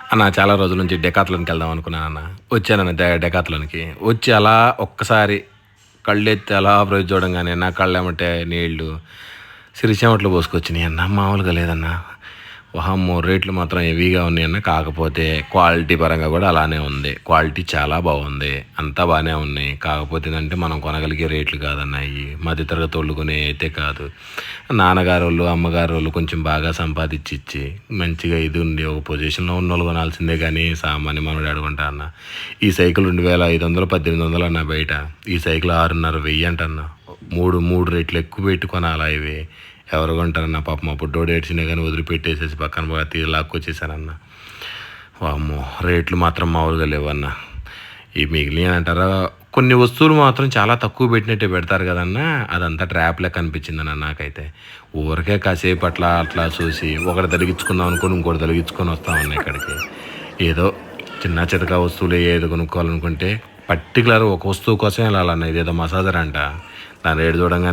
అన్న చాలా రోజుల నుంచి డెకాత్లాన్‌కి వెళ్దాం అనుకున్నానన్న. వచ్చానన్న డెకాత్లాన్‌కి. వచ్చి అలా ఒక్కసారి కళ్ళెత్తి అలా బ్రష్ చూడంగానే నా కళ్ళెమ్మటే నీళ్ళు సిరిచెమటలు పోసుకొచ్చినాయన్న. మామూలుగా లేదన్న. వామ్మో! రేట్లు మాత్రం హెవీగా ఉన్నాయన్న. కాకపోతే క్వాలిటీ పరంగా కూడా అలానే ఉంది. క్వాలిటీ చాలా బాగుంది. అంతా బాగానే ఉన్నాయి. కాకపోతే ఏందంటే మనం కొనగలిగే రేట్లు కాదన్న ఇయి. మధ్యతరగతోళ్ళు కొనేయి అయితే కాదు. నాన్నగారోళ్ళు, అమ్మగారోళ్ళు కొంచెం బాగా సంపాదించి ఇచ్చి మంచిగా ఇది ఉండి ఒక పొజిషన్‌లో ఉన్నోళ్ళు కొనాల్సిందే గానీ సామాన్య మానవుడు ఏడ కొంటాడు అన్న. ఈ సైకిల్ 2500, 1800 అన్న బయట. ఈ సైకిల్ 6500 అంటన్న. 3 రెట్లు ఎక్కువ పెట్టి కొనాలా ఇవి. ఎవరు కొంటారన్న పాపం మా బుడ్డోడు ఏడ్చినా కానీ వదిలిపెట్టేసేసి పక్కన పోయి లాక్కొచ్చేసానన్న. వామ్మో! రేట్లు మాత్రం మామూలుగా లేవన్న. ఈ మిగిలినవి అంటారా కొన్ని వస్తువులు మాత్రం చాలా తక్కువ పెట్టినట్టే పెడతారు కదన్నా, అదంతా ట్రాప్ లెక్క అనిపించిందన్న నాకైతే. ఊరికే కాసేపు అట్లా అట్లా చూసి ఒకటి తలిగించుకుందాం అనుకుని ఇంకోటి తలిగించుకొని వస్తామన్న ఇక్కడికి. ఏదో చిన్న చితక వస్తువులు ఏదో కొనుక్కోవాలనుకుంటే పర్టికులర్ ఒక వస్తువు కోసమే వెళ్ళాలన్న. ఇదేదో మసాజర్ అంట, దాని రేటు చూడంగానే